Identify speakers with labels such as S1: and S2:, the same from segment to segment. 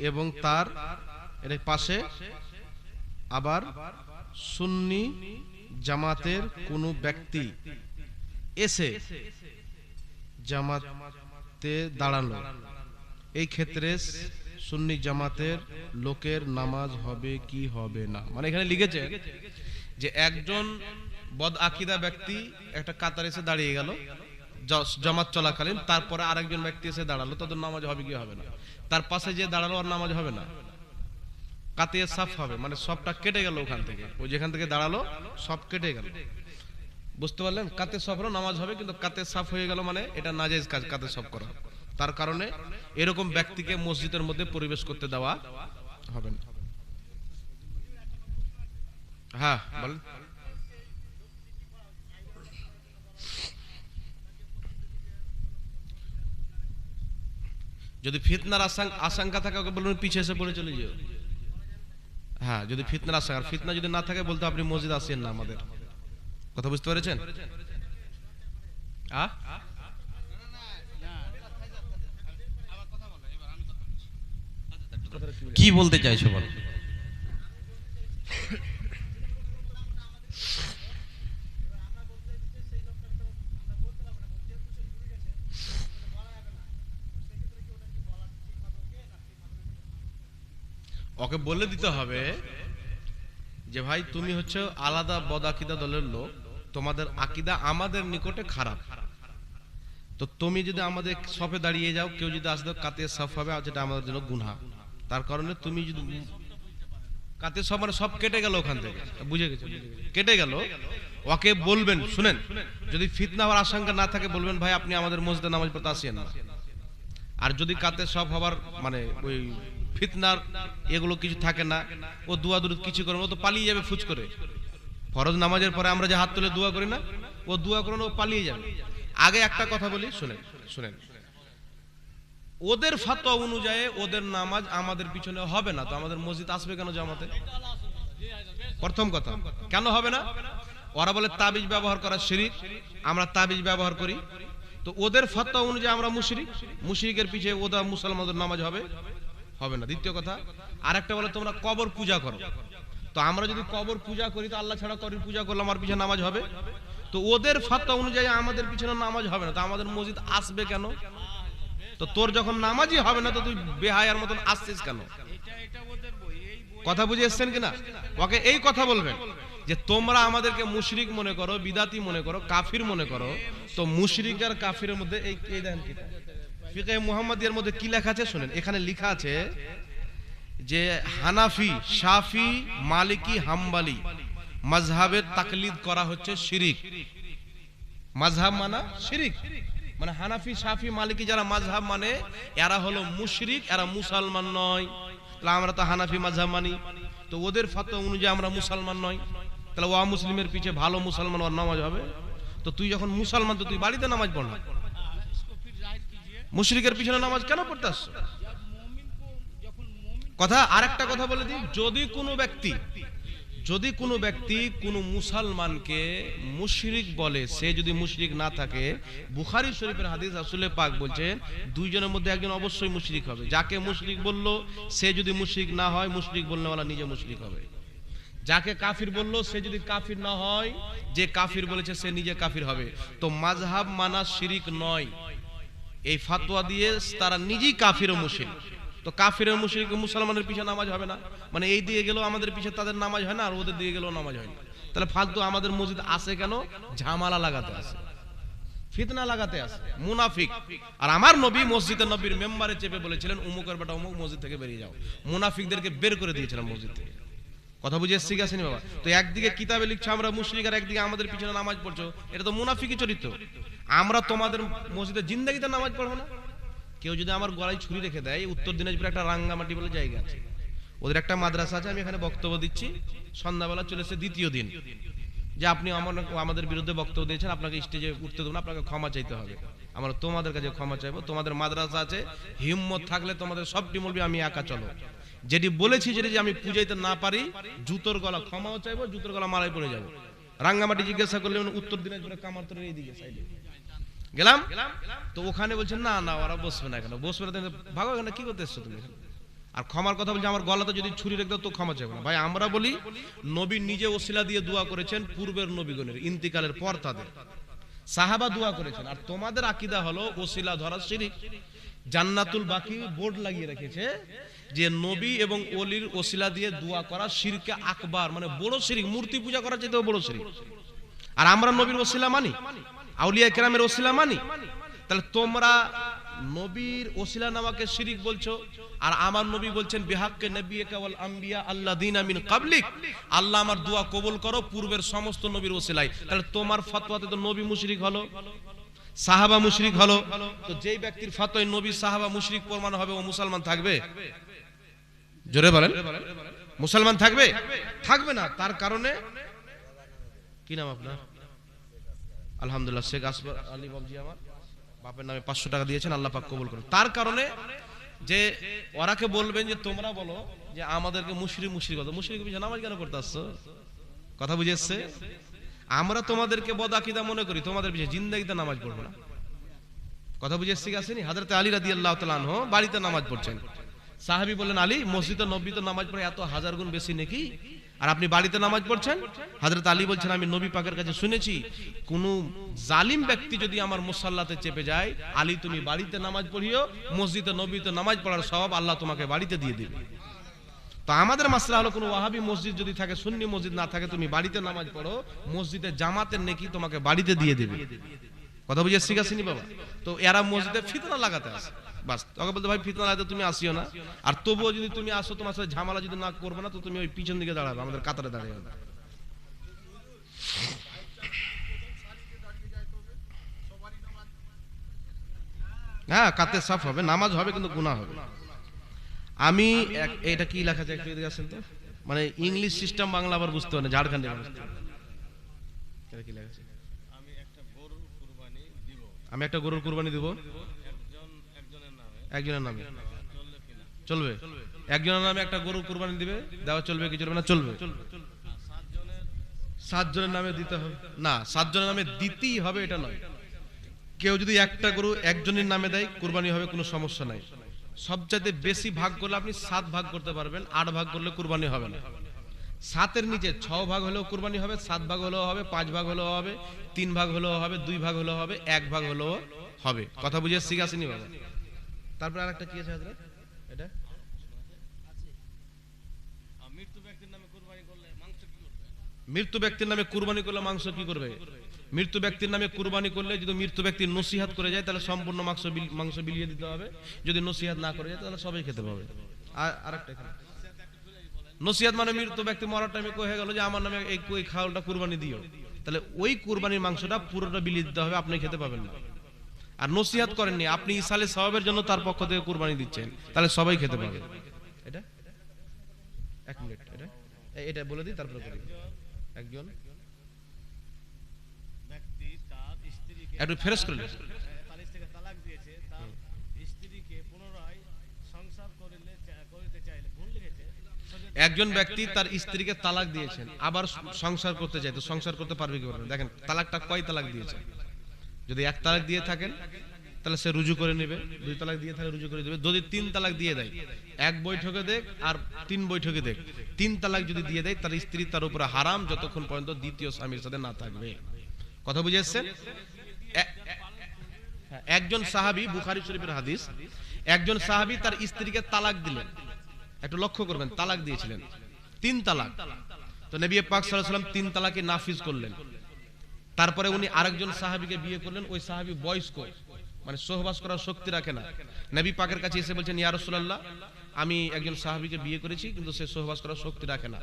S1: এবং তার এর পাশে আবার সুন্নি জামাতের কোনো ব্যক্তি এসে জামাতে দাঁড়ালো, এই ক্ষেত্রে সুন্নি জামাতের লোকের নামাজ হবে কি হবে না? মানে এখানে লিখেছে যে একজন বদ আকীদা ব্যক্তি একটা কাতার এসে দাঁড়িয়ে গেল জামাত চলাকালীন, তারপরে আরেকজন ব্যক্তি এসে দাঁড়ালো, তাদের নামাজ হবে কি হবে না? তার পাশে যে দাঁড়ালো আর নামাজ হবে না, কাতিয়া সাফ হবে, মানে সবটা কেটে গেল ওখান থেকে, ওই যেখান থেকে দাঁড়ালো সব কেটে গেল। বুঝতে পারলেন? কাতে সাফরও নামাজ হবে, কিন্তু কাতে সাফ হয়ে গেল মানে এটা নাজায়েজ কাজ কাতে সাফ করা। তার কারণে এরকম ব্যক্তিকে মসজিদের মধ্যে প্রবেশ করতে দেওয়া হবে না। হ্যাঁ বলেন। যদি ফিতনার আশঙ্কা থাকে ওকে বলুন পিছে এসে পড়ে চলে যেও। হ্যাঁ, যদি ফিতনার আশঙ্কা, আর ফিতনা যদি না থাকে বলতে আপনি মসজিদ আসেন না। আমাদের কথা বুঝতে পেরেছেন?
S2: কি বলতে চাইছো বল?
S1: ওকে বলে দিতে হবে যে ভাই তুমি হচ্ছে আলাদা বদ আকীদা দলের লোক, তোমাদের আকীদা আমাদের নিকটে খারাপ, তো তুমি যদি আমাদের সফে দাঁড়িয়ে যাও, কেউ যদি আসে কাতে সাফ হবে, আর যেটা আমাদের জন্য গুনাহ। তার কারণে তুমি যদি কাতে সব মানে সব কেটে গেল ওখান থেকে, বুঝে গেছে, কেটে গেল। ওকে বলবেন শুনেন, যদি ফিতনা হওয়ার আশঙ্কা না থাকে বলবেন ভাই আপনি আমাদের মসজিদে নামাজ পড়তে আসেন না। আর যদি কাতে সব হবার মানে ওই ফিতনার এগুলো কিছু থাকে না, ও দোয়া দরুদ কিছু করে ও তো পালিয়ে যাবে ফুচ করে। ফরজ নামাজের পরে আমরা যে হাত তুলে দোয়া করি না, ও দোয়া করে ও পালিয়ে যাবে। আগে একটা কথা বলি, শুনেন শুনেন, ওদের ফাতোয়া অনুযায়ী ওদের নামাজ আমাদের পিছনে হবে না, তো আমাদের মসজিদ আসবে কেন জামাতে? প্রথম কথা, কেন হবে না? ওরা বলে তাবিজ ব্যবহার করা শিরক, আমরা তাবিজ ব্যবহার করি, তো ওদের ফাতোয়া অনুযায়ী আমরা মুশরিক, মুশরিকের পিছে ওদের মুসলমানদের নামাজ হবে হবে না। দ্বিতীয় কথা, আরেকটা বলে তোমরা কবর পূজা করো, তো আমরা যদি কবর পূজা করি তো আল্লাহ ছাড়া কবর পূজা করলে আমার পিছনে নামাজ হবে, তো ওদের ফাতোয়া অনুযায়ী আমাদের পিছনে নামাজ হবে না, তো আমাদের মসজিদ আসবে কেন? তো তোর যখন নামাজই হবে না তো তুই বেহায়ার মতন আসছিস কেন? কথা বুঝে এসছেন কিনা? ওকে এই কথা বলবেন যে তোমরা আমাদেরকে মুশরিক মনে করো, বিদাতি মনে করো, কাফির মনে করো, তো মুশরিক আর কাফিরের মধ্যে এই দেখেন কি ফিকহে মুহাম্মাদিয়ার মধ্যে কি লেখা আছে শুনেন। এখানে লেখা আছে যে হানাফি, শাফি, মালিকি, হাম্বলি মাযহাবের তাকলিদ করা হচ্ছে শিরিক। মাযহাব মানা শিরিক, মানে হানাফি, শাফি, মালিকি যারা মাযহাব মানে এরা হলো মুশরিক, এরা মুসলমান নয়। তাহলে আমরা তো হানাফি মাযহাব মানি, তো ওদের ফাতোয়া অনুযায়ী আমরা মুসলমান নয়, তাহলে ওয়া মুসলিমের পিছে ভালো মুসলমান ওর নামাজ হবে? তো তুই যখন মুসলমান তো তুই বাড়িতে নামাজ পড় না, মুশরিকের পিছনে নামাজ কেন পড়তে আসছো? কথা আরেকটা কথা বলে দিই, যদি কোনো ব্যক্তি কোনো মুসলমানকে মুশরিক বলে, সে যদি মুশরিক না থাকে, বুখারী শরীফের হাদিস রাসূল পাক বলছেন দুইজনের মধ্যে একজন অবশ্যই মুশরিক হবে। যাকে মুশরিক বললো সে যদি মুশরিক না হয়, মুশরিক বলনেওয়ালা নিজে মুশরিক হবে। যাকে কাফির বললো সে যদি কাফির না হয়, যে কাফির বলেছে সে নিজে কাফির হবে। তো মাযহাব মানা শিরিক নয়, এই ফাতোয়া দিয়ে তারা নিজেই কাফির ও মুশরিক। তো কাফির ও মুশরিক মুসলমানের পিছে নামাজ হবে না, মানে এই দিয়ে গেলেও আমাদের পিছে তাদের নামাজ হয় না, আর ওদের দিয়ে গেলেও নামাজ হয় না। তাহলে ফালতু আমাদের মসজিদ আসে কেন? ঝামেলা লাগাতে আসে, ফিতনা লাগাতে আসে, মুনাফিক। আর আমার নবী মসজিদে নবীর মেম্বারে চেপে বলেছিলেন উমুকের বেটা উমুক মসজিদ থেকে বেরিয়ে যাও। মুনাফিকদেরকে বের করে দিয়েছিলেন মসজিদ থেকে। কথা বুঝে এসছি আসেনি বাবা? তো একদিকে কিতাবে লিখছো আমরা মুশরিক, আর একদিকে আমাদের পিছনে নামাজ পড়ছো, এটা তো মুনাফিকি চরিত্র। আমরা তোমাদের মসজিদে জিন্দেগিতে নামাজ পড়বো না। কেউ যদি আমার গলায় ছুরি রেখে দেয়, উত্তর দিনাজপুরে একটা রাঙ্গামাটি বলে জায়গা আছে, ওদের একটা মাদ্রাসা আছে, আমি এখানে বক্তব্য দিচ্ছি, সন্ধ্যাবেলা চলেছে দ্বিতীয় দিন, যে আপনি আমাদের বিরুদ্ধে বক্তব্য দিয়েছেন, আপনাকে স্টেজে উঠতে দেবো না, আপনাকে ক্ষমা চাইতে হবে। আমরা তোমাদের কাছে ক্ষমা চাইবো, তোমাদের মাদ্রাসা আছে, হিম্মত থাকলে তোমাদের সবটি বলবি আমি একা চলো। যেটি বলেছি যেটি যে আমি পূজাইতে না পারি, জুতোর গলা ক্ষমাও চাইবো, জুতোর গলা মারাই পড়ে যাবো। রাঙ্গামাটি জিজ্ঞাসা করলে উত্তর দিনাজপুরে কামারতরের এইদিকে সাইডে গেলাম, তো ওখানে বলছেন না না ওরা বসবে না, কেন বসবে না? ভাগো, এখানে কি করতে এসছো তুমি? আর ক্ষমার কথা বলছে আমার গলাতে যদি ছুরি রেখে দাও তো ক্ষমা চাইবে না। ভাই আমরা বলি নবী নিজে ওসিলা দিয়ে দোয়া করেছেন পূর্বের নবীগণের ইন্তিকালের পর, তাদের সাহাবা দোয়া করেছেন। আর তোমাদের আকীদা হলো ওসিলা ধরা শিরক। জান্নাতুল বাকি বোর্ড লাগিয়ে রেখেছে যে নবী এবং ওলির ওসিলা দিয়ে দোয়া করা শিরকে আকবার, মানে বড় শিরক, মূর্তি পূজা করার চাইতেও বড় শিরক। আর আমরা নবীর ওসিলা মানি, আউলিয়া কেরামের ওসিলা মানি। তাহলে তোমরা নবীর ওসিলা নামাকে শিরক বলছো, আর আমার নবী বলছেন বিহাক্কে নবিয়্যিকা ওয়াল আম্বিয়া আল্লাযীনা মিন ক্বাবলিক, আল্লাহ আমার দোয়া কবুল করো পূর্বের সমস্ত নবীর ওসিলায়। তাহলে তোমার ফতোয়াতে তো নবী মুশরিক হলো, সাহাবা মুশরিক হলো। তো যেই ব্যক্তির ফতোয়ায় নবী সাহাবা মুশরিক প্রমাণ হবে, ও মুসলমান থাকবে? জোরে বলেন, মুসলমান থাকবে? থাকবে না। তার কারণে কি নাম আপনার? আলহামদুলিল্লাহ, শেখ আসফর আলী বাবজি আমার বাপের নামে 500 টাকা দিয়েছেন, আল্লাহ পাক কবুল করুন। তার কারণে যে ওরাকে বলবেন যে তোমরা বলো যে আমাদেরকে মুশরিক মুশরিক বলো, মুশরিক বিষয়ে নামাজ কেন করতে আসছো? কথা বুঝে এসছে? আমরা তোমাদেরকে বদআকিদা মনে করি, তোমাদের বিষয়ে জিন্দেগিতে নামাজ পড়বে না। কথা বুঝে এসছে? আসেনি? হযরত আলী রাদিয়াল্লাহু তাআলা আনহু বাড়িতে নামাজ পড়ছেন, সাহাবী বললেন আলী মসজিদে নববীতে নামাজ পড়ে এত হাজার গুণ বেশি নাকি, আর আপনি বাড়িতে নামাজ পড়ছেন? হযরত আলী বলছেন আমি নবী পাকের কাছে শুনেছি কোন জালিম ব্যক্তি যদি আমার মুসাল্লাতে চেপে যায়, আলী তুমি বাড়িতে নামাজ পড়িও, মসজিদে নববীতে নামাজ পড়ার সওয়াব আল্লাহ তোমাকে বাড়িতে দিয়ে দিবে। তো আমাদের মাসলা হলো কোন ওয়াহাবি মসজিদ যদি থাকে, সুন্নি মসজিদ না থাকে, তুমি বাড়িতে নামাজ পড়ো, মসজিদে জামাতের নেকি তোমাকে বাড়িতে দিয়ে দেবে। কথা বুঝে শিখাসিনি বাবা? তো এরা মসজিদে ফিতনা লাগাতে আসে, বাস তোকে বলতে ভাই ফিতনা লাগাতে তুমি আসিও না, আর তবুও যদি তুমি আসো তোমার সাথে ঝামেলা যদি না করবে না তো তুমি ওই পিছন দিকে দাঁড়াবে, আমাদের কাতারে দাঁড়িয়ে। হ্যাঁ, কাতে সাফ হবে, নামাজ হবে কিন্তু গুনাহ হবে। আমি এটা কি লেখা আছে একটু এদিকে আসেন তো, মানে ইংলিশ সিস্টেম বাংলা আবার বুঝতে পারে না, ঝাড়খণ্ডে এটা কি লেখা আছে? আমি একটা গরুর কুরবানি দিব একজনের নামে, চলবে? একজনের নামে একটা গরু কুরবানি দিবে, দেওয়া চলবে কি চলবে না? চলবে। 7 জনের নামে দিতে হবে না, 7 জনের নামে দিতেই হবে এটা নয়। কেউ যদি একটা গরু একজনের নামে দেয় কুরবানি হবে, কোনো সমস্যা নাই। সবচাইতে বেশি ভাগ করলে আপনি 7 ভাগ করতে পারবেন, 8 ভাগ করলে কুরবানি হবে না। 7-এর নিচে 6 ভাগ হলেও কুরবানি হবে, 7 ভাগ হলেও হবে, 5 ভাগ হলেও হবে, 3 ভাগ হলেও হবে, 2 ভাগ হলেও হবে, 1 ভাগ হলেও হবে। কথা বুঝে শিখাসিনি বাবা? তারপর আরেকটা কি আছে হাজরা? এটা মৃত্যু ব্যক্তির নামে কুরবানি করলে মাংস কি করবে? মৃত্যু ব্যক্তির নামে কুরবানি করলে যদি মৃত্যু ব্যক্তির নসিহত করে যায় তাহলে সম্পূর্ণ মাংস বিলিয়ে দিতে হবে, যদি নসিহত না করে যায় তাহলে সবাই খেতে পাবে। আর আরেকটা এখানে নসিহত মানে মৃত্যু ব্যক্তি মরার টাইমে কয়ে গেল যে আমার নামে এই খাওয়ালটা কুরবানি দিও, তাহলে ওই কুরবানির মাংসটা পুরোটা বিলিয়ে দিতে হবে, আপনি খেতে পাবেন না। আর নসিহত করেননি, আপনি ইসালে সওয়াবের জন্য তার পক্ষ থেকে কুরবানি দিচ্ছেন, তাহলে সবাই খেতে পাবে। এটা 1 মিনিট, এটা বলে দিই তারপরে বলি। একজন ব্যক্তি তার স্ত্রীকে একটু ফেরজ করে তার স্ত্রীকে তালাক দিয়েছে, তার স্ত্রীকে পুনরায় সংসার করতে চাইলে ভুল লিখেছে। একজন ব্যক্তি তার স্ত্রীকে তালাক দিয়েছেন, আবার সংসার করতে চায়, তো সংসার করতে পারবে কি পারবে? দেখেন তালাকটা কয় তালাক দিয়েছে। যদি 1 তালাক দিয়ে থাকেন তাহলে সে রুজু করে নেবে, 2 তালাক দিয়ে থাকলে রুজু করে দেবে। যদি 3 তালাক দিয়ে দেয়, 1 বৈঠকে দেখ আর 3 বৈঠকে দেখ, 3 তালাক যদি দিয়ে দেয় তার স্ত্রী তার উপরে হারাম যতক্ষণ পর্যন্ত দ্বিতীয় স্বামীর সাথে না থাকবে। কথা বুঝে এসেছেন? একজন সাহাবী, বুখারী শরীফের হাদিস, একজন সাহাবী তার স্ত্রীকে তালাক দিলেন। একটু লক্ষ্য করবেন, তালাক দিয়েছিলেন 3 তালাক। তো নবী পাক সাল্লাল্লাহু আলাইহি ওয়াসাল্লাম 3 তালাকে নাফিজ করলেন। তারপরে উনি আরেকজন সাহাবীকে বিয়ে করলেন, ওই সাহাবী বয়স্ক, মানে সহবাস করার শক্তি রাখে না। নবী পাকের কাছে এসে বলছেন ইয়া রাসূলুল্লাহ, আমি একজন সাহাবীকে বিয়ে করেছি কিন্তু সে সহবাস করার শক্তি রাখে না।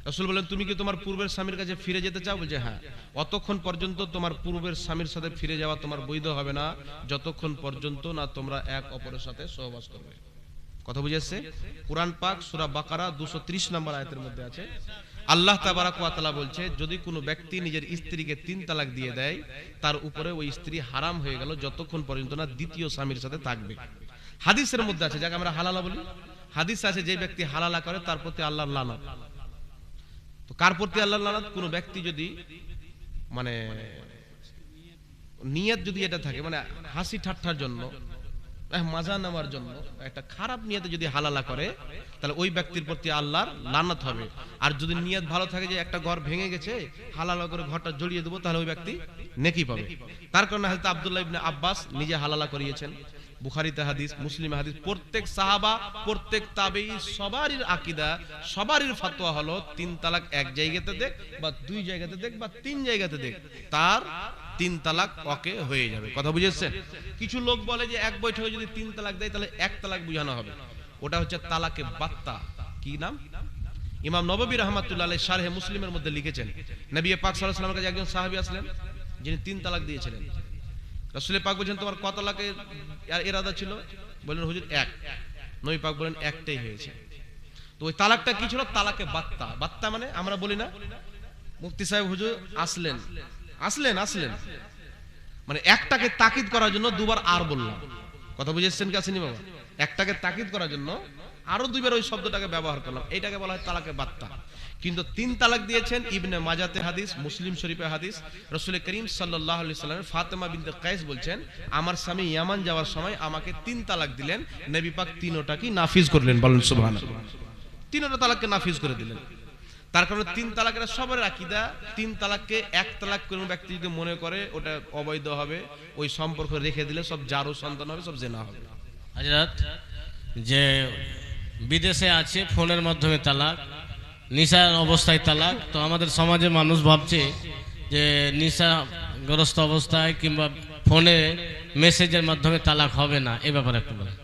S1: রাসূল বললেন তুমি কি তোমার পূর্বের স্বামীর কাছে ফিরে যেতে চাও? বলছে হ্যাঁ। অতক্ষণ পর্যন্ত তোমার পূর্বের স্বামীর সাথে ফিরে যাওয়া তোমার বৈধ হবে না যতক্ষণ পর্যন্ত না তোমরা এক অপরের সাথে সহবাস করবে। কথা বুঝে আসছে? কুরআন পাক সূরা বাকারা 230 নম্বর আয়াতের মধ্যে আছে, আল্লাহ তাবারাক ওয়া তাআলা বলছে যদি কোনো ব্যক্তি নিজের স্ত্রীকে 3 তালাক দিয়ে দেয় তার উপরে ওই স্ত্রী হারাম হয়ে গেল যতক্ষণ পর্যন্ত না দ্বিতীয় স্বামীর সাথে থাকবে। হাদিসের মধ্যে আছে, যাকে আমরা হালালা বলি, হাদিস আছে যে ব্যক্তি হালালা করে তার প্রতি আল্লাহর লানত। তো কার প্রতি আল্লাহর লানত? কোনো ব্যক্তি যদি মানে নিয়ত যদি এটা থাকে, মানে হাসি ঠাট্টার জন্য মজা নেওয়ার জন্য, একটা খারাপ নিয়তে যদি হালালা করে তাহলে ওই ব্যক্তির প্রতি আল্লাহর লানত হবে। আর যদি নিয়ত ভালো থাকে যে একটা ঘর ভেঙে গেছে, হালালা করে ঘরটা জড়িয়ে দেবো, তাহলে ওই ব্যক্তি নেকি পাবে। তার কারণে হযরত আব্দুল্লাহ ইবনে আব্বাস নিজে হালালা করিয়েছেন। বুখারীতে হাদিস, মুসলিমে হাদিস। প্রত্যেক সাহাবা, প্রত্যেক তাবেঈ, সবারই আকীদা, সবারই ফতোয়া হলো 3 তালাক এক জায়গাতে দেখ বা 2 জায়গাতে দেখ বা 3 জায়গাতে দেখ, তার 3 তালাক ওকে হয়ে যাবে। কথা বুঝেছেন? কিছু লোক বলে যে এক বৈঠকে যদি 3 তালাক দেয় তাহলে 1 তালাক বুঝানো হবে। ওটা হচ্ছে তালাকে বাত্তা। কি নাম? ইমাম নববী রাহমাতুল্লাহ আলাইহি শারহে মুসলিমের মধ্যে লিখেছেন, নবী পাক সাল্লাল্লাহু আলাইহি ওয়াসাল্লামের কাছে একজন সাহাবী আসলেন যিনি 3 তালাক দিয়েছিলেন। রাসূল পাক বলেন, তোমার কত তালাকের ইরাদা ছিল? বললেন, হুজুর 1। নবী পাক বলেন, একটাই হয়েছে। তো ওই তালাকটা কি ছিল? তালাকে বাত্তা। বাত্তা মানে আমরা বলি না, মুফতি সাহেব হুজুর আসলেন আসলেন আসলেন, মানে একটাকে তাকিদ করার জন্য দুবার আর বললাম। কথা বুঝেছেন কি আসেনি বাবা? একটাকে তাকিদ করার জন্য আরো 2 বার ওই শব্দটাকে ব্যবহার করলাম, এটাকে বলা হয় তালাকে বাত্তা। কিন্তু 3 তালাক দিয়েছেন ইবনে মাজাতে হাদিস, মুসলিম শরীফে হাদিস। রাসূল করিম সাল্লাল্লাহু আলাইহি সাল্লামের ফাতেমা বিনতে কায়েস বলছেন, আমার স্বামী ইয়ামান যাওয়ার সময় আমাকে 3 তালাক দিলেন, নবী পাক 3টাকে নাফিজ করলেন। বলেন সুবহানাল্লাহ। 3টা তালাককে নাফিজ করে দিলেন। তার কারণে 3 তালাকের সবার আকীদা, 3 তালাককে 1 তালাক কোন ব্যক্তি যদি মনে করে ওটা অবৈধ হবে, ওই সম্পর্ক রেখে দিলে সব জারু সন্তান হবে, সব জিনা হবে।
S2: হযরত, যে বিদেশে আছে ফোনের মাধ্যমে তালাক, নিশার অবস্থায় তালাক, তো আমাদের সমাজে মানুষ ভাবছে যে নিশাগ্রস্ত অবস্থায় কিংবা ফোনে মেসেজের মাধ্যমে তালাক হবে না, এই ব্যাপারে একটু বলেন।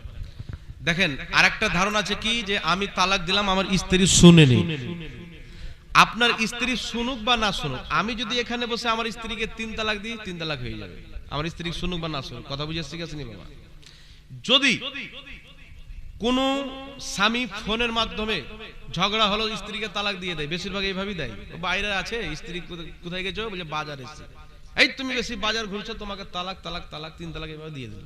S1: দেখেন, আরেকটা ধারণা আছে কি, যে আমি তালাক দিলাম, আমার স্ত্রী শুনেনি। আপনার স্ত্রী শুনুক বা না শুনুক, আমি যদি এখানে বসে আমার স্ত্রীকে 3 তালাক দিই, 3 তালাক হয়ে যাবে। আমার স্ত্রী শুনুক বা না শুনুক। কথা বুঝে শিখেছেন বাবা? যদি কোন স্বামী ফোনের মাধ্যমে ঝগড়া হলো, স্ত্রীকে তালাক দিয়ে দেয়, বেশিরভাগ এইভাবেই দেয়। বাইরে আছে, স্ত্রী কোথায় গেছো? বলে বাজার এসেছে। এই তুমি বেশি বাজার ঘুরছো, তোমাকে তালাক তালাক তালাক 3 তালাক এইভাবে দিয়ে দিল।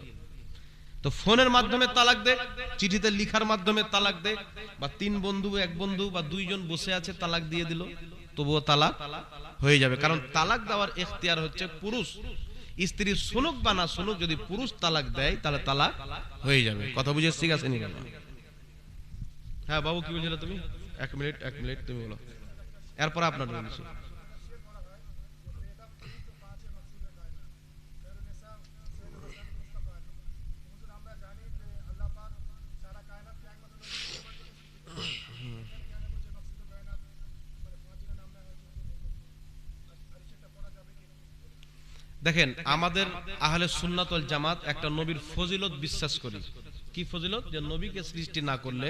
S1: তো ফোনের মাধ্যমে তালাক দে, চিঠিতে লিখার মাধ্যমে তালাক দে, বা 3 বন্ধু, 1 বন্ধু বা 2 জন বসে আছে তালাক দিয়ে দিল, তবুও তালাক হয়ে যাবে। কারণ তালাক দেওয়ার এখতিয়ার হচ্ছে পুরুষ। স্ত্রী শুনুক বা না শুনুক, যদি পুরুষ তালাক দেয় তাহলে তালাক হয়ে যাবে। কথা বুঝে ঠিক আছে নি বাবা? হ্যাঁ বাবু, কি বলছিলে তুমি? 1 মিনিট তুমি বলো, এরপর আপনার বলছি। দেখেন, আমাদের আহলে সুন্নাত ওয়াল জামাত একটা নবীর ফজিলত বিশ্বাস করি। কি ফজিলত? যে নবীকে সৃষ্টি না করলে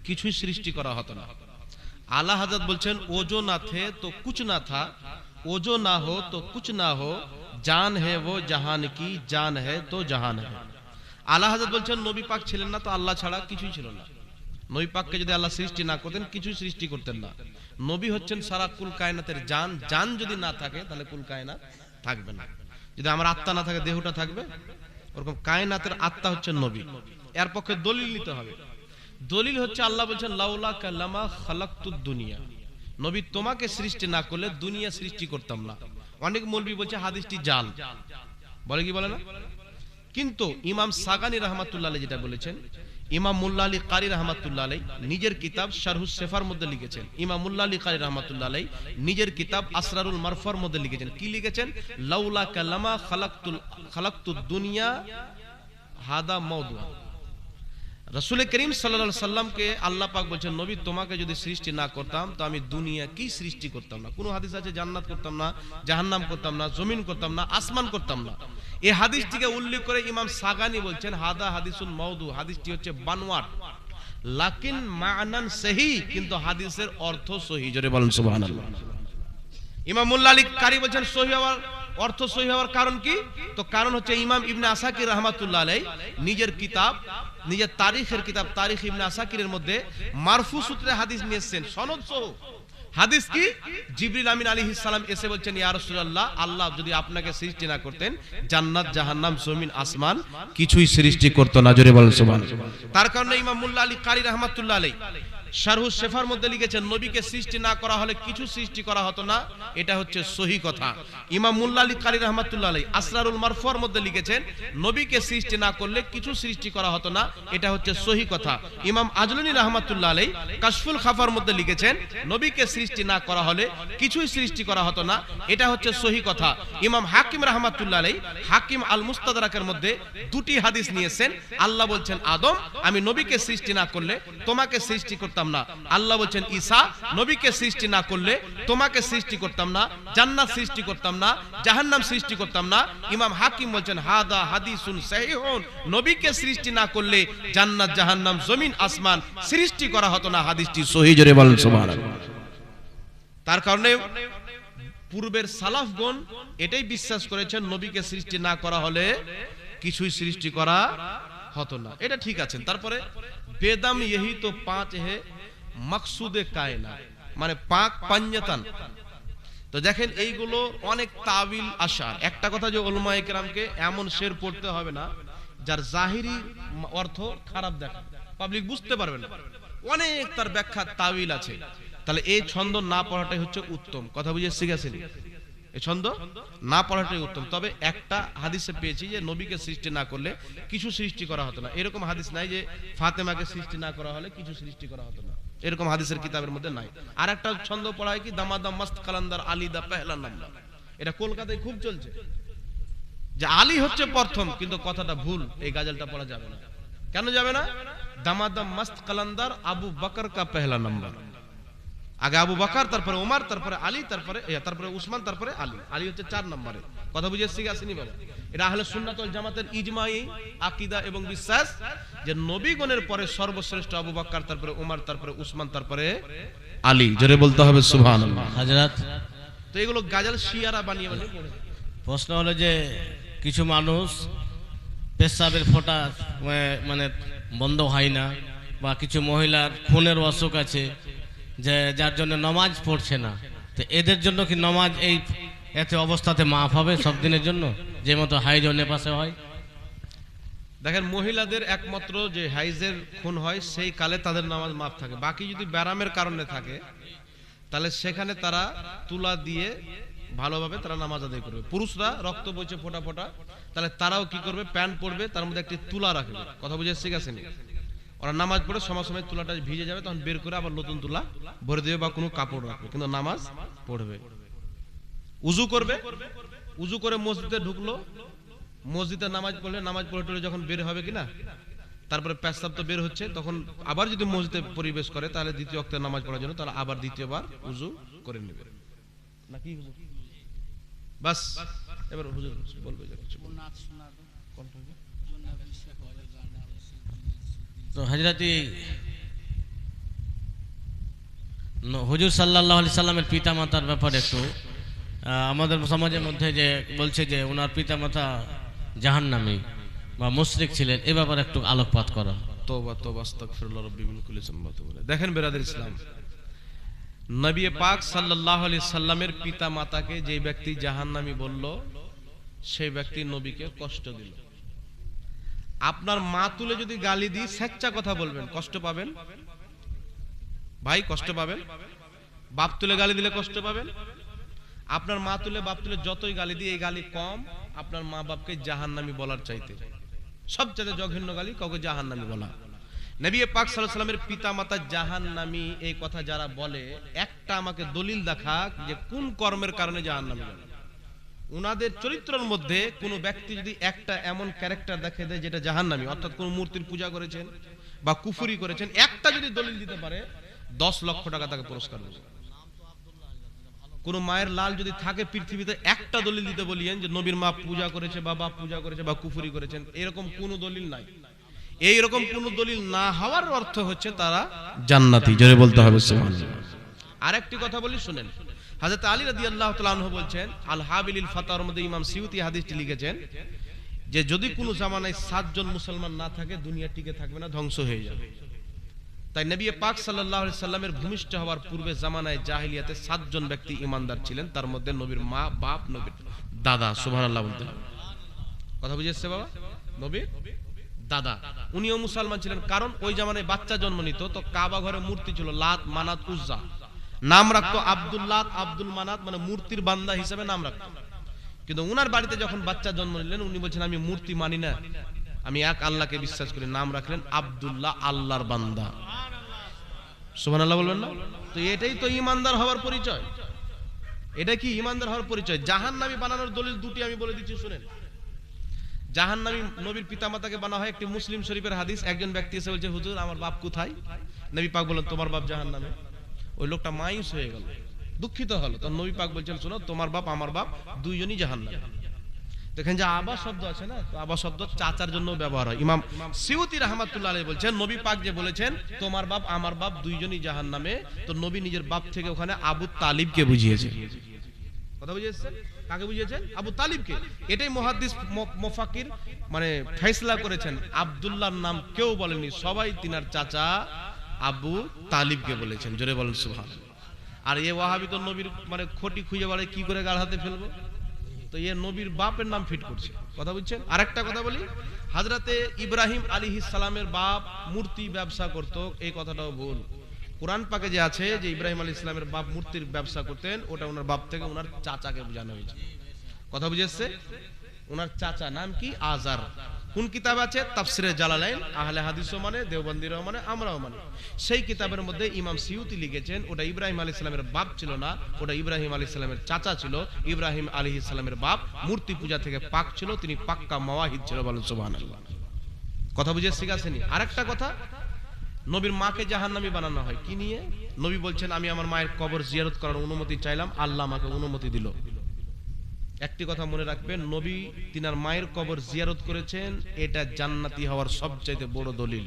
S1: কিছুই সৃষ্টি করা হতো না। আলা হযরত বলছেন, ওজো না থে তো কুছ না থা, ওজো না হো তো কুছ না হো, জান হে वो জাহান কি, জান হে তো জাহান হে। আলা হযরত বলছেন, নবী পাক ছিলেন না তো আল্লাহ ছাড়া কিছুই ছিল না। নবী পাককে যদি আল্লাহ সৃষ্টি না করতেন, কিছুই সৃষ্টি করতেন না। নবী হচ্ছেন সারা কুল কায়নাতের জান। জান যদি না থাকে তাহলে কুল কায়নাত থাকবে না। যদি আমার আত্মা না থাকে, দেহটা থাকবে? ওরকম কায়নাতের আত্মা হচ্ছে নবী। এর পক্ষে দলিল নিতে হবে। দলিল হচ্ছে আল্লাহ বলছেন, লাউলা কালামা খালাকতুদ দুনিয়া, নবী তোমাকে সৃষ্টি না করলে দুনিয়া সৃষ্টি করতাম না। অনেক মৌলবি বলছে হাদিসটি জাল, বলে কি বলে না? কিন্তু ইমাম সাগানি রাহমাতুল্লাহ আলাইহি যেটা বলেছেন, ইমাম মুল্লা আলী কারি রাহমাতুল্লাহ আলাইহি নিজের কিতাব শারহুস সেফার মধ্যে লিখেছেন। ইমাম মুল্লা আলী কারি রাহমাতুল্লাহ আলাইহি নিজের কিতাব আসরারুল মারফার মধ্যে লিখেছেন। কি লিখেছেন? লাউলা কালামা খালাকতুদ দুনিয়া হাদা মাওদুআ। রাসূল করিম সাল্লাল্লাহু আলাইহি সাল্লামকে আল্লাহ পাক বলেন, নবী তোমাকে যদি সৃষ্টি না করতাম তো আমি দুনিয়া কি সৃষ্টি করতাম না। কোন হাদিস আছে জান্নাত করতাম না, জাহান্নাম করতাম না, জমিন করতাম না, আসমান করতাম না। এই হাদিসটিকে উল্লেখ করে ইমাম সাগানি বলছেন, হাদা হাদিসুন মাওদু, হাদিসটি হচ্ছে বানোয়াট, লাকিন মা'নান সহি, কিন্তু হাদিসের অর্থ সহি। জোরে বলেন সুবহানাল্লাহ। ইমাম মুল্লা আলী কারি বলেন, সহি হওয়ার অর্থ সহি হওয়ার কারণ কি? তো কারণ হচ্ছে ইমাম ইবনে আসাকির রাহমাতুল্লাহ আলাইহি নিজের কিতাব, নিজের তারিখের কিতাব তারিখ ইবনে আসাকিরের মধ্যে মারফু সূত্রে হাদিস নিয়েছেন, সনদ সহ। হাদিস কি? জিবরিল আমিন আলাইহিস সালাম এসে বলছেন, ইয়া রাসূলুল্লাহ, আল্লাহ যদি আপনাকে সৃষ্টি না করতেন, জান্নাত জাহান্নাম জমিন আসমান কিছুই সৃষ্টি করতো না। জোরে বলেন সুবহানাল্লাহ। তার কারণে ইমাম মুল্লা আলী কারি রাহমাতুল্লাহ আলাইহি শারহুস শেফার মধ্যে লিখেছেন, নবীকে সৃষ্টি না করা হলে কিছু সৃষ্টি করা হতো না, এটা হচ্ছে সহি কথা। ইমাম মুল্লা আলী কারি রাহমাতুল্লাহ আলাইহি আসরারুল মারফুর মধ্যে লিখেছেন, নবীকে সৃষ্টি না করলে কিছু সৃষ্টি করা হতো না, এটা হচ্ছে সহি কথা। ইমাম আজলুনী রাহমাতুল্লাহ আলাইহি কাশফুল খাফার মধ্যে লিখেছেন, নবীকে সৃষ্টি না করা হলে কিছুই সৃষ্টি করা হতো না, এটা হচ্ছে সহি কথা। ইমাম হাকিম রাহমাতুল্লাহ আলাইহি হাকিম আল মুস্তাদরাকের মধ্যে দুটি হাদিস নিয়েছেন। আল্লাহ বলছেন, আদম, আমি নবীকে সৃষ্টি না করলে তোমাকে সৃষ্টি করতাম না। আল্লাহ বলছেন, ঈসা, নবীকে সৃষ্টি না করলে তোমাকে সৃষ্টি করতাম না, জান্নাত সৃষ্টি করতাম না, জাহান্নাম সৃষ্টি করতাম না। ইমাম হাকিম বলছেন, হাদা হাদিসুন সহিহুন, নবীকে সৃষ্টি না করলে জান্নাত জাহান্নাম জমিন আসমান সৃষ্টি করা হতো না, হাদিসটি সহিহ। জোরে বলেন সুবহানাল্লাহ। তার কারণে পূর্বের সালাফগণ এটাই বিশ্বাস করেছেন, নবীকে সৃষ্টি না করা হলে কিছুই সৃষ্টি করা হতো না, এটা ঠিক আছে। তারপরে বেদম यही তো পাঁচ হে মকসুদে কায়নাত, মানে পাক পাঞ্জাতান। তো দেখেন, এইগুলো অনেক তাবিল আশার। একটা কথা যে উলামায়ে কেরামকে এমন শের পড়তে হবে না যার জাহিরি অর্থ খারাপ দেখা, পাবলিক বুঝতে পারবে না, অনেক তার ব্যাখ্যা তাবিল আছে। তাহলে এই ছন্দ না পড়াটাই হচ্ছে উত্তম। কথা বুঝে শিখেছেন? এই ছন্দ না পড়াটাই উত্তম। তবে একটা হাদিসে পেয়েছি যে নবীকে সৃষ্টি না করলে কিছু সৃষ্টি করা হতো না, এরকম হাদিস নাই যে ফাতেমাকে সৃষ্টি না করা হলে কিছু সৃষ্টি করা হতো না, এরকম হাদিসের কিতাবের মধ্যে নাই। আর একটা ছন্দ পড়া হয় কি, দামাদাম মাস্ত কালান্দার আলী দা পেহলা নাম্বার, এটা কলকাতায় খুব চলছে, যে আলী হচ্ছে প্রথম, কিন্তু কথাটা ভুল, এই গাজলটা পড়া যাবে না। কেন যাবে না? দামাদাম মাস্ত কালান্দার আবু বকর কা পেহলা নাম্বার, আগে আবু বকর, তারপরে ওমর, তারপরে আলী, তারপরে উসমান, তারপরে আলী। আলী হচ্ছে 4 নম্বরে। কথা বুঝে আসেনি বাবা? এটা আহলে সুন্নাত ওয়াল জামাতের ইজমাই আকীদা এবং বিশ্বাস যে নবীগণের পরে সর্বশ্রেষ্ঠ আবু বকর, তারপরে ওমর, তারপরে উসমান, তারপরে আলী। জোরে বলতে হবে সুবহানাল্লাহ।
S2: হযরত,
S1: তো এগুলো গাজাল শিয়ারা বানিয়ে বানিয়ে পড়ে।
S2: প্রশ্ন হলো যে কিছু মানুষ পেশাবের ফোঁটা মানে বন্ধ হয় না, বা কিছু মহিলার খুনের অসুখ আছে, যে যার জন্য নামাজ পড়ছে না, তো এদের জন্য কি নামাজ এই এতে অবস্থাতে মাফ হবে সব দিনের জন্য, যে মতো হাইজ ও নেপাসে হয়?
S1: দেখেন, মহিলাদের একমাত্র যে হাইজের খুন হয় সেই কালে তাদের নামাজ মাফ থাকে। বাকি যদি ব্যারামের কারণে থাকে তাহলে সেখানে তারা তুলা দিয়ে ভালোভাবে তারা নামাজ আদায় করবে। পুরুষরা রক্ত বইছে ফোঁটা ফোঁটা, তাহলে তারাও কি করবে, প্যান্ট পরবে, তার মধ্যে একটি তুলা রাখবে। কথা বুঝে শিখ আসেনি? ওরা নামাজ পড়ে সময় সময় তুলাটা ভিজে যাবে, তখন বের করে আবার নতুন তুলা ভরে দেবে বা কোনো কাপড় রাখবে, কিন্তু নামাজ পড়বে। উজু করবে, উজু করে মসজিদে ঢুকলো, মসজিদে নামাজ পড়ে যখন বের হবে কিনা, তারপরে পেশাব তো বের হচ্ছে, তখন আবার যদি মসজিদে পরিবেশ করে তাহলে দ্বিতীয় ওয়াক্তে নামাজ পড়ার জন্য তাহলে আবার দ্বিতীয়বার উজু করে নেবে। নাকি হুজুর? বাস, এবার হুজুর বলবে যে কিছু।
S2: তো হযরত হুজুর সাল্লাল্লাহু আলাইহি সাল্লামের পিতামাতার ব্যাপারে একটু আমাদের সমাজের মধ্যে যে বলছে যে ওনার পিতামাতা জাহান্নামী বা মুশরিক ছিলেন, এই ব্যাপারে একটু আলোকপাত করা।
S1: তওবা তওবা আস্তাগফিরুল্লাহ রাব্বি মিন কুল্লি যামবি ওয়া তুবু। দেখেন বিরাদর ইসলাম, নবী পাক সাল্লাল্লাহু আলাইহি সাল্লামের পিতামাতাকে যে ব্যক্তি জাহান্নামী বলল, সেই ব্যক্তি নবীকে কষ্ট দিল। আপনার মা তুলে যদি গালি দিই, সচ্চা কথা বলবেন, কষ্ট পাবেন ভাই, কষ্ট পাবেন। বাপ তুলে গালি দিলে কষ্ট পাবেন। আপনার মা তুলে বাপ তুলে যতই গালি দিই, এই গালি কম আপনার মা বাপকে জাহান্নামী বলার চাইতে। সবচেয়ে জঘন্য গালি কাউকে জাহান্নামী বলা। নবী পাক সাল্লাল্লাহু আলাইহি সাল্লামের পিতামাতা জাহান্নামী এই কথা যারা বলে, একটা আমাকে দলিল দেখা যে কোন কর্মের কারণে জাহান্নামী বলে। উনাদের চরিত্রের মধ্যে কোনো ব্যক্তি যদি একটা এমন ক্যারেক্টার দেখে দেয় যেটা জাহান্নামী, অর্থাৎ কোন মূর্তির পূজা করেছেন বা কুফরি করেছেন, একটা যদি দলিল দিতে পারে 10 লক্ষ টাকা তাকে পুরস্কার দেবে। কোন মায়ের লাল যদি থাকে পৃথিবীতে, একটা দলিল দিতে বলিয়েন যে নবীর মা পূজা করেছে বা বাপ পূজা করেছে বা কুফরি করেছেন, এরকম কোনো দলিল নাই। এইরকম কোনো দলিল না হওয়ার অর্থ হচ্ছে তারা জান্নাতি। জোরে বলতে হবে সুবহানাল্লাহ। আরেকটি কথা বলি শুনেন, হযরত আলী রাদিয়াল্লাহু তাআলা আনহু বলছেন, আল হাবিলিল ফাতার মধ্যে ইমাম সিউতি হাদিসটি লিখেছেন যে যদি কোনো জামানায় 7 জন মুসলমান না থাকে, দুনিয়া টিকে থাকবে না, ধ্বংস হয়ে যাবে। তাই নবী পাক সাল্লাল্লাহু আলাইহি সাল্লামের ভূমিষ্ঠ হওয়ার পূর্বে জামানায় জাহেলিয়াতে 7 জন ব্যক্তি ঈমানদার ছিলেন, তার মধ্যে নবীর মা, বাপ, নবীর দাদা। সুবহানাল্লাহ বলতে হবে। কথা বুঝে এসছে বাবা? নবীর দাদা উনিও মুসলমান ছিলেন, কারণ ওই জামানায় বাচ্চা জন্ম নিত তো কাবা ঘরে মূর্তি ছিল লাত, মানাত, উজ্জা, নাম রাখতো আব্দুল্লাহ, আব্দুল মানাত, মানে মূর্তির বান্দা হিসেবে নাম রাখতো। কিন্তু উনার বাড়িতে যখন বাচ্চা জন্ম নিলেন উনি বলছেন আমি মূর্তি মানি না, আমি এক আল্লাহকে বিশ্বাস করি, নাম রাখলেন আব্দুল্লাহ, আল্লাহর বান্দা। সুবহানাল্লাহ বলবেন না? তো এটাই তো ঈমানদার হওয়ার পরিচয়। এটা কি ঈমানদার হওয়ার পরিচয়? জাহান্নামী বানানোর দলিল দুটি আমি বলে দিচ্ছি শুনেন। জাহান্নামী নবীর পিতামাতাকে বানা হয় একটি মুসলিম শরীফের হাদিস। একজন ব্যক্তি এসে বলছে হুজুর আমার বাপ কোথায়? নবী পাক বললেন তোমার বাপ জাহান্নামে। ওই লোকটা মায়ুস হয়ে গেল, দুঃখিত হলো। তখন নবী পাক বলছেন শোনো, তোমার বাপ আমার বাপ দুইজনই জাহান্নামে। দেখেন যে আবা শব্দ আছে না, তো আবা শব্দ চাচার জন্য ব্যবহার হয়। ইমাম সিউতি রাহমাতুল্লাহ আলাইহি বলছেন নবী পাক যে বলেছেন তোমার বাপ আমার বাপ দুইজনই জাহান্নামে, তো নবী নিজের বাপ থেকে ওখানে আবু তালিবকে বুঝিয়েছেন। কথা বুঝিয়েছেন? কাকে বুঝিয়েছেন? আবু তালিবকে। এটাই মুহাদ্দিস মুফাক্কির মানে ফয়সালা করেছেন, আব্দুল্লাহর নাম কেউ বলেনি, সবাই তিনার চাচা আবু তালিবকে বলেছেন। জোরে বলেন সুবহানাল্লাহ। আর এ ওয়াহাবি তো নবীর মানে খটি খুঁজে বেড়ায় কি করে গাল হাতে ফেলবো, তো এ নবীর বাপের নাম ফিট করছে। কথা বুঝছেন? আরেকটা কথা বলি, হযরতে ইব্রাহিম আলাইহিস সালামের বাপ মূর্তি ব্যবসা করত, এই কথাটাও ভুল। কোরআন পাকে যে আছে যে ইব্রাহিম আলাইহিস সালামের বাপ মূর্তির ব্যবসা করতেন, ওটা ওনার বাপ থেকে ওনার চাচাকে বোঝানো হয়েছে। কথা বুঝেছে? ওনার চাচা নাম কি? আজার। কোন কিতাব আছে? তাফসিরে জালালাইন। আহলে হাদিসও মানে, দেওবন্দিরাও মানে, আমরাও মানে। সেই কিতাবের মধ্যে ইমাম সিউতি লিখেছেন ওটা ইব্রাহিম আলাইহিস সালামের বাপ ছিল না, ওটা ইব্রাহিম আলাইহিস সালামের চাচা ছিল। ইব্রাহিম আলাইহিস সালামের বাপ মূর্তি পূজা থেকে পাক ছিল, তিনি পাক্কা মুওয়াহিদ ছিল। বলেন সুবহানাল্লাহ। কথা বুঝে শিখাছেন? আরেকটা কথা, নবীর মাকে জাহান্নামী বানানো হয় কি নিয়ে? নবী বলছেন আমি আমার মায়ের কবর জিয়ারত করার অনুমতি চাইলাম, আল্লাহ আমাকে অনুমতি দিল। একটি কথা মনে রাখবেন, নবী তিনার মায়ের কবর জিয়ারত করেছেন, এটা জান্নাতি হওয়ার সবচাইতে বড় দলিল।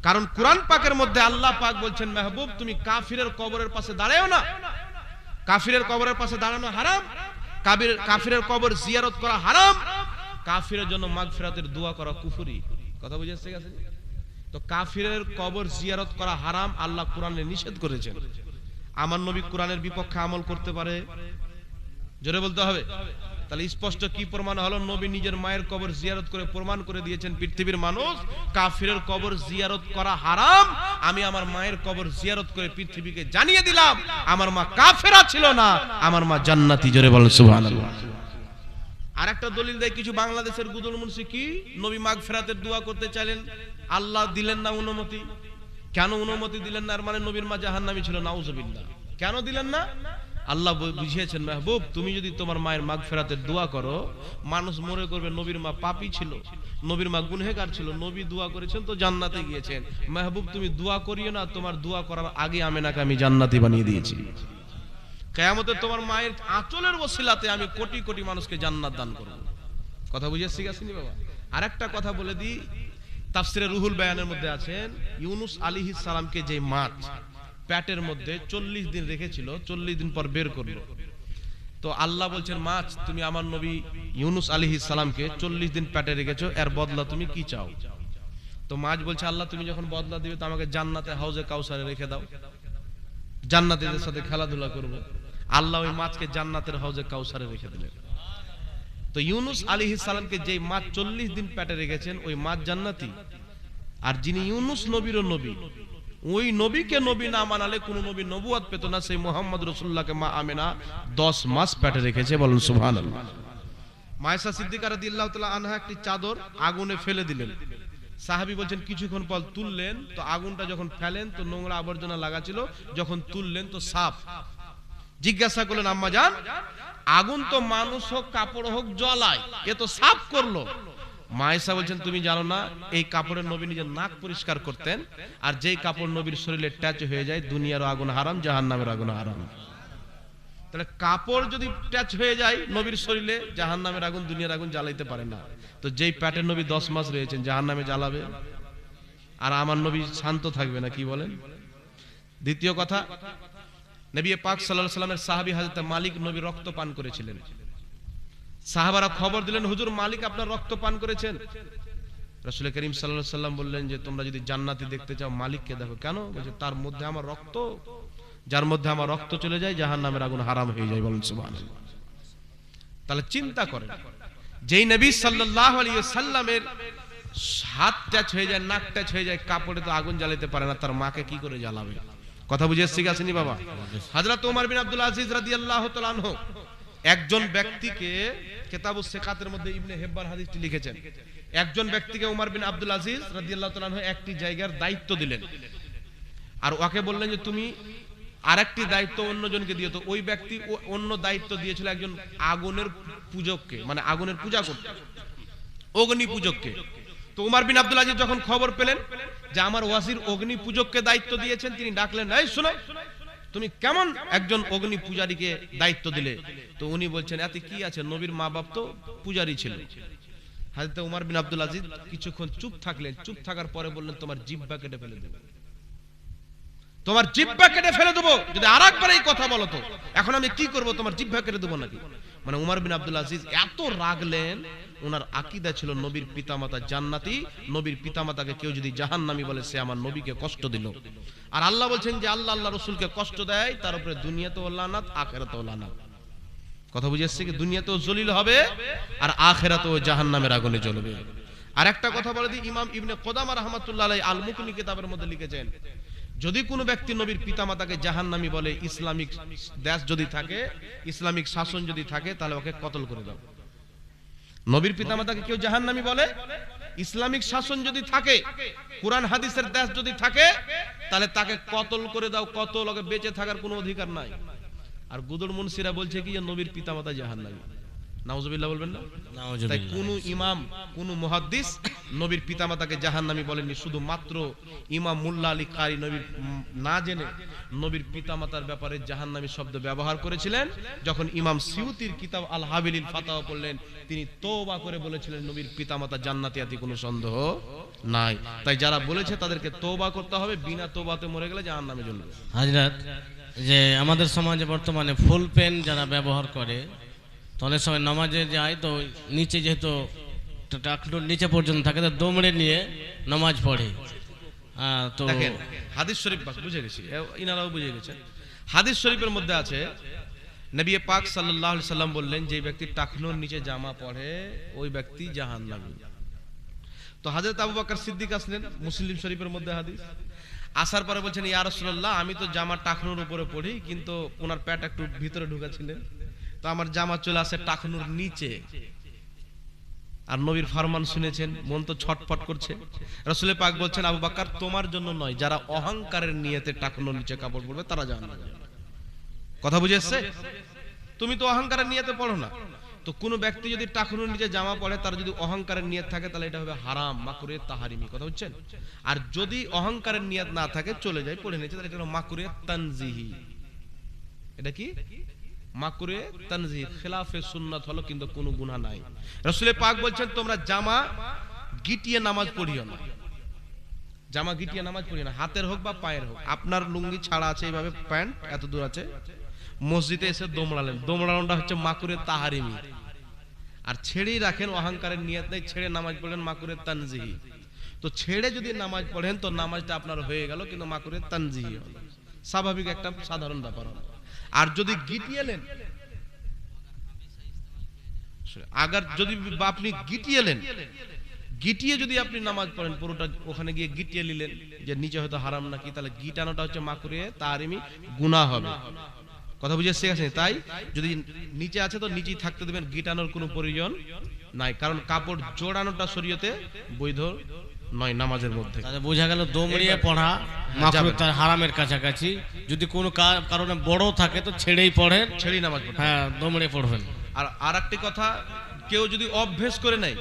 S1: কারণ কুরআন পাকের মধ্যে আল্লাহ পাক বলছেন মেহবুব তুমি কাফিরের কবরের পাশে দাঁড়াও না, কাফিরের কবরের পাশে দাঁড়ানো হারাম, কাফিরের কবর জিয়ারত করা হারাম, কাফিরের জন্য মাগফিরাতের দোয়া করা কুফরি। কথা বুঝেছে গেছে? তো কাফিরের কবর জিয়ারত করা হারাম, আল্লাহ কোরআনে নিষেধ করেছেন। আমার নবী কোরআনের বিপক্ষে আমল করতে পারে? জোরে বলতে হবে। তাহলে স্পষ্ট কি প্রমাণ হলো? নবী নিজের মায়ের কবর জিয়ারত করে প্রমাণ করে দিয়েছেন পৃথিবীর মানুষ কাফিরের কবর জিয়ারত করা হারাম। আমি আমার মায়ের কবর জিয়ারত করে পৃথিবীকে জানিয়ে দিলাম আমার মা কাফেরা ছিল না, আমার মা জান্নাতি। জোরে বলেন সুবহানাল্লাহ। আরেকটা দলিল দেয় কিছু বাংলাদেশের গুদল মুন্সি, কি নবী মাগফিরাতের দোয়া করতে চাইলেন, আল্লাহ দিলেন না অনুমতি। কেন অনুমতি দিলেন না? আর মানে নবীর মা জাহান্নামী ছিল, নাউজুবিল্লাহ। কেন দিলেন না? আল্লাহ বুঝিয়েছেন মেহবুব তুমি যদি তোমার মায়ের মাগফিরাতের দোয়া করো, মানুষ মনে করবে নবীর মা পাপী ছিল, নবীর মা গুনহেগার ছিল, নবী দোয়া করেছেন তো জান্নাতে গিয়েছেন। মেহবুব তুমি দোয়া করিও না, তোমার দোয়া করার আগে আমেনাকে আমি জান্নাতি বানিয়ে দিয়েছি। কিয়ামতে তোমার মায়ের আঁচলের ওসিলাতে আমি কোটি কোটি মানুষকে জান্নাত দান করব। কথা বুঝে শিখাছিনি বাবা? আরেকটা কথা বলে দিই, তাফসিরে রুহুল বায়ানের মধ্যে আছেন ইউনুস আলাইহিস সালামকে যে মাছ পেটের মধ্যে 40 দিন রেখেছিল, 40 দিন পর বের করলো। তো আল্লাহ বলছেন মাছ তুমি আমার নবী ইউনুস আলাইহিস সালামকে 40 দিন পেটে রেখেছো, এর বদলা তুমি কি চাও? তো মাছ বলছে আল্লাহ তুমি যখন বদলা দিবে তো আমাকে জান্নাতে হাউজে কাউসারে রেখে দাও, জান্নাতীদের সাথে খেলাধুলা করব। আল্লাহ ওই মাছকে জান্নাতের হাউজে কাউসারে রেখে দিলেন। তো ইউনুস আলাইহিস সালামকে যে মাছ 40 দিন পেটে রেখেছেন ওই মাছ জান্নাতি, আর যিনি ইউনুস নবীরও নবী, ওই নবীকে নবী না মানালে কোন নবী নবুয়ত পেত না। সেই মুহাম্মদ রাসূলুল্লাহকে মা আমেনা 10 মাস পেটে রেখেছে। বলেন সুবহানাল্লাহ। মায়েশা সিদ্দিকা রাদিয়াল্লাহু তাআলা আনহা একটি চাদর আগুনে ফেলে দিলেন, সাহাবী বলছেন কিছুক্ষণ পর তুললেন, তো আগুনটা যখন ফেলেন তো নোংরা আবর্জনা লাগা ছিল, যখন তুললেন তো সাফ। জিজ্ঞাসা করলেন আম্মা জান আগুন তো মানুষ হোক কাপড় হোক জ্বলায়, এ তো সাফ করলো। মায়েশা বলছেন তুমি জানো না এই কাপড়ের নবী নিজের নাক পরিষ্কার করতেন, আর যেই কাপড় নবীর শরীরে টাচ হয়ে যায় দুনিয়ার আগুন হারাম, জাহান্নামের আগুন হারাম। তাহলে কাপড় যদি টাচ হয়ে যায় নবীর শরীরে, জাহান্নামের আগুন দুনিয়ার আগুন জ্বালাইতে পারে না। তো যেই পেটের নবী 10 মাস রয়েছেন জাহান্নামে জ্বালাবে, আর আমার নবী শান্ত থাকবে না? কি বলেন? দ্বিতীয় কথা, নবী পাক সাল্লাল্লাহু আলাইহি ওয়াসাল্লামের সাহাবী হযরত মালিক নবী রক্ত পান করেছিলেন। সাহাবারা খবর দিলেন হুজুর মালিক আপনার রক্ত পান করেছেন। রাসূল করিম সাল্লাল্লাহু আলাইহি সাল্লাম বললেন যে তোমরা যদি জান্নাতি দেখতে চাও মালিককে দেখো। কেন? বলছে তার মধ্যে আমার রক্ত, যার মধ্যে আমার রক্ত চলে যায় জাহান্নামের আগুন হারাম হয়ে যায়। বলেন সুবহানাল্লাহ। তাহলে চিন্তা করেন, যেই নবী সাল্লাল্লাহু আলাইহি ওয়াসাল্লামের হাত টাচ হয়ে যায়, নাক টাচ হয়ে যায়, কাপড়ে তো আগুন জ্বালাতে পারে না, তার মাকে কি করে জ্বালাবে? কথা বুঝে এসেছি আসেনি বাবা? হযরত ওমর বিন আব্দুল আজিজ রাদিয়াল্লাহু তাআলা আনহু একজন ব্যক্তিকে, কিতাবুস সিকাতের মধ্যে ইবনে হিব্বান হাদিসটি লিখেছেন, একজন ব্যক্তিকে ওমর বিন আব্দুল আজিজ রাদিয়াল্লাহু তাআলা আনহু একটি জায়গার দায়িত্ব দিলেন, আর ওকে বললেন যে তুমি আরেকটি দায়িত্ব অন্যজনকে দিও। তো ওই ব্যক্তি অন্য দায়িত্ব দিয়েছিল একজন আগুনের পূজককে, মানে আগুনের পূজা করতে, অগ্নি পূজককে। তো ওমর বিন আব্দুল আজিজ যখন খবর পেলেন যে আমার ওয়াজির অগ্নি পূজককে দায়িত্ব দিয়েছেন, তিনি ডাকলেন, এই শোনো, তুমি কেমন একজন অগ্নি পূজারীকে দায়িত্ব দিলে? তো উনি বলছেন, এতে কি আছে, নবীর মা বাপ তো পূজারী ছিল। হযরত ওমর বিন আব্দুল আজিজ কিছুক্ষণ চুপ থাকলেন, চুপ থাকার পরে বললেন, তোমার জিহ্বা কেটে ফেলে দেব, তোমার জিহ্বা কেটে ফেলে দেবো, যদি আরেকবার এই কথা বলো তো এখন আমি কি করব, তোমার জিহ্বা কেটে দেবো নাকি? মানে ওমর বিন আব্দুল আজিজ এত রাগলেন, ওনার আকীদা ছিল নবীর পিতামাতা জান্নাতি, নবীর পিতামাতাকে কেউ যদি জাহান্নামী বলে সে আমার নবীকে কষ্ট দিল। আর আল্লাহ বলছেন যে আল্লাহ আল্লাহ রাসূলকে কষ্ট দেয় তার উপরে দুনিয়াতেও লানাত, আখিরাতেও লানাত। কথা বুঝে এসেছে কি? দুনিয়াতেও জলিল হবে আর আখিরাতেও জাহান্নামের আগুনে জ্বলবে। আর একটা কথা বলে দিই, ইমাম ইবনে কুদামা রাহমাতুল্লাহ আলাইহি আল মুকনি কিতাবের মধ্যে লিখেছেন, যদি কোনো ব্যক্তি নবীর পিতামাতাকে জাহান্নামী বলে, ইসলামিক দেশ যদি থাকে, ইসলামিক শাসন যদি থাকে, তাহলে ওকে কতল করে দাও। নবীর পিতামাতাকে কেউ জাহান্নামী বলে, ইসলামিক শাসন যদি থাকে, কুরআন হাদিসের দেশ যদি থাকে, তাহলে তাকে কতল করে দাও। কতল, ওকে বেঁচে থাকার কোনো অধিকার নাই। আর গুদুর মুনসিরা বলছে কি যে নবীর পিতামাতা জাহান্নামী। নাউজুবিল্লাহ বলবেন না? তাই কোন ইমাম, কোন মুহাদ্দিস নবীর পিতামাতাকে জাহান্নামী বলেননি। শুধুমাত্র ইমাম মুল্লা আলী কারি নবীর না জেনে নবীর পিতামাতার ব্যাপারে জাহান্নামী শব্দ ব্যবহার করেছিলেন। যখন ইমাম সিউতির কিতাব আল হাবিলিল ফাতাওয়া পড়লেন, তিনি তওবা করে বলেছিলেন নবীর পিতামাতা জান্নাতি, আতি কোনো সন্দেহ নাই। তাই যারা বলেছে তাদেরকে তওবা করতে হবে, বিনা তওবাতে মরে গেলে জাহান্নামে জ্বলবে।
S2: হযরত, যে আমাদের সমাজে বর্তমানে ফুল পেন যারা ব্যবহার করে, তো অনেক সময় নামাজে যায়, তো নিচে যেহেতু টাকলুর নিচে পর্যন্ত থাকে, তো দমড়ে নিয়ে নামাজ পড়ে। তো
S1: দেখেন হাদিস শরীফ, বুঝে গেছি, ইনারাও বুঝে গেছেন। হাদিস শরীফের মধ্যে আছে, নবী পাক সাল্লাল্লাহু আলাইহি সাল্লাম বললেন, যে ব্যক্তি টাকনুর নিচে জামা পরে ওই ব্যক্তি জাহান্নামী। তো হযরত আবু বকর সিদ্দিক আসলেন, মুসলিম শরীফের মধ্যে হাদিস, আসার পরে বলছেন, ইয়া রাসূলুল্লাহ, আমি তো জামা টাকনুর উপরে পড়ি, কিন্তু ওনার পেট একটু ভিতরে ঢুকাছিলেন, তো আমার জামা চলে আসে টাকনুর নিচে। আর নবীর ফরমান শুনেছেন, মন তো ছটফট করছে। রাসূল পাক বলছেন, আবু বকর, তোমার জন্য নয়, যারা অহংকারের নিয়তে টাকনুর নিচে কাপড় পরবে তারা জাহান্নামে যাবে। কথা বুঝে এসেছে? তুমি তো অহংকারের নিয়তে পড়ো না। তো কোন ব্যক্তি যদি টাকনুর নিচে জামা পরে, তার যদি অহংকারের নিয়ত থাকে, তাহলে এটা হবে হারাম, মাকরুহে তাহরিমি। কথা বুঝছেন? আর যদি অহংকারের নিয়ত না থাকে, চলে যায় পড়ে নিয়েছে, তাহলে এটা হলো মাকরুহে তানজিহি। এটা কি? মাকরুহে তানজিহ, খেলাফে সুন্নাত হলো, কিন্তু কোনো গুনাহ নাই। রাসূল পাক বলছেন, তোমরা জামা গিটিয়ে নামাজ পড়িও না, জামা গিটিয়ে নামাজ পড়িও না, হাতের হোক বা পায়ের হোক। আপনার লুঙ্গি ছাড়া আছে, এইভাবে প্যান্ট এত দূর আছে, মসজিদে এসে দোমড়ালেন, দোমড়ানোটা হচ্ছে মাকরুহে তাহরিমি। আর ছেড়েই রাখেন, অহংকারের নিয়ত নেই, ছেড়ে নামাজ পড়েন, মাকরুহে তানজিহি। তো ছেড়ে যদি নামাজ পড়েন, তো নামাজটা আপনার হয়ে গেল, কিন্তু মাকরুহে তানজিহি হলো, স্বাভাবিক একটা সাধারণ ব্যাপার হলো। আর যদি গিটিয়েলেন, আগার যদি আপনি গিটিয়েলেন, গিটিয়ে যদি আপনি নামাজ পড়েন পুরোটা, ওখানে গিয়ে গিটিয়ে নিলেন যে নিচে হয়তো হারাম নাকি, তাহলে গিটানোটা হচ্ছে মাকরুহে তাহরিমি, গুনাহ হবে। কথা বুঝে শিখেছেন? তাই যদি নিচে আছে তো নিচেই থাকতে দেবেন, গিটানোর কোনো প্রয়োজন নাই, কারণ কাপড় জোড়ানোটা শরীয়তে বৈধ নয় নামাজের মধ্যে।
S2: তাহলে বোঝা গেল দমড়িয়ে পড়া মাকরুহ, তার হারামের কাছাকাছি। যদি কোনো কারণে বড় থাকে তো ছেড়েই পড়েন,
S1: ছেড়েই নামাজ পড়বেন,
S2: হ্যাঁ, দমড়ে পড়বেন।
S1: আর আরেকটি কথা, কেউ যদি অভ্যেস করে নেয়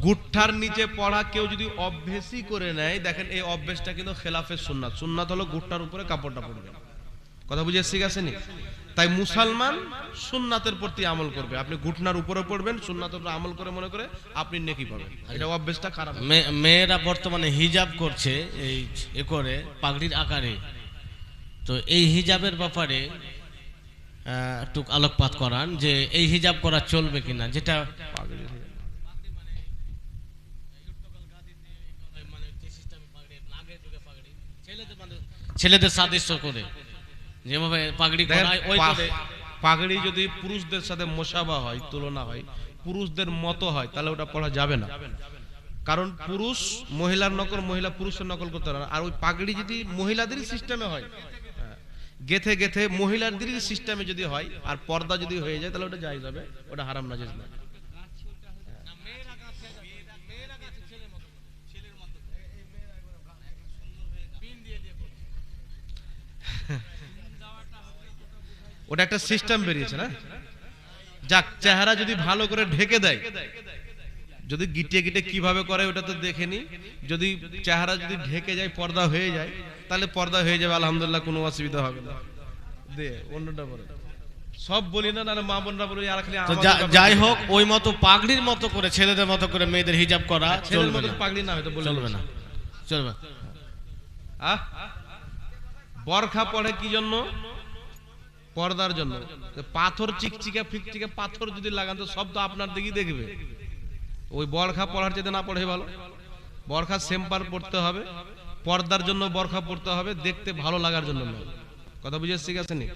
S1: গুঠার নিচে পড়া, কেউ যদি অভ্যেসই করে নেয়, দেখেন এই অভ্যেসটা কিন্তু খেলাফে সুন্নাত। সুন্নাত হলো গুঠার উপরে কাপড়টা পড়বে। কথা বুঝে শিখেছেন? তাই মুসলমান সুন্নাতের প্রতি আমল করবে। আপনি ঘুটনার উপরে পড়বেন, সুন্নাতের উপরে আমল করে মনে করে আপনি নেকি পাবেন, এটা অভ্যেসটা খারাপ।
S2: মেয়েরা বর্তমানে হিজাব করছে, এই এ করে পাগড়ির আকারে, তো এই হিজাবের ব্যাপারে একটু আলোকপাত করান, যে এই হিজাব করা চলবে কিনা, যেটা ছেলেদের সাদৃশ্য করে যেভাবে পাগড়ি করায় ওই করে।
S1: পাগড়ি যদি পুরুষদের সাথে মোশাবা হয়, তুলনা হয়, পুরুষদের মতো হয়, তাহলে ওটা পড়া যাবে না। কারণ পুরুষ মহিলার নকল, মহিলা পুরুষের নকল করতে পারে না। আর ওই পাগড়ি যদি মহিলাদেরই সিস্টেমে হয়, গেথে গেথে মহিলাদেরই সিস্টেমে যদি হয়, আর পর্দা যদি হয়ে যায়, তাহলে ওটা জায়েজ হবে, ওটা হারাম নাজেজ না। ওটা একটা সিস্টেম বেরিয়েছে না। যাক, চেহারা যদি ভালো করে ঢেকে দেয়, যদি গিটে গিটে কিভাবে করে ওটা তো দেখেনি, যদি চেহারা যদি ঢেকে যায়, পর্দা হয়ে যায়, তাহলে পর্দা হয়ে যাবে, আলহামদুলিল্লাহ, কোনো অসুবিধা হবে না। দে অন্যটা বলে, সব বলি না, নাহলে মা বোনরা বলে আর খালি
S2: তো যাই হোক, ওই মতো পাগড়ির মতো করে ছেলেদের মতো করে মেয়েদের হিজাব করা
S1: ছেলের
S2: চলবে
S1: মতো
S2: না,
S1: পাগড়ি না হয়তো বলে
S2: চলবে না, চলবে।
S1: বরখা পড়ে কি জন্য? পর্দার জন্য। পাথর চিকচিকা ফিকচিকা পাথর যদি লাগান, তো সব তো আপনার দিকেই দেখবে। ওই বরখা পড়ার চেয়ে না পড়ে ভালো। বরখা সেম্পার পড়তে হবে, পর্দার জন্য বরখা পড়তে হবে, দেখতে ভালো লাগার জন্য নয়। কথা বুঝে ঠিক আছে নি?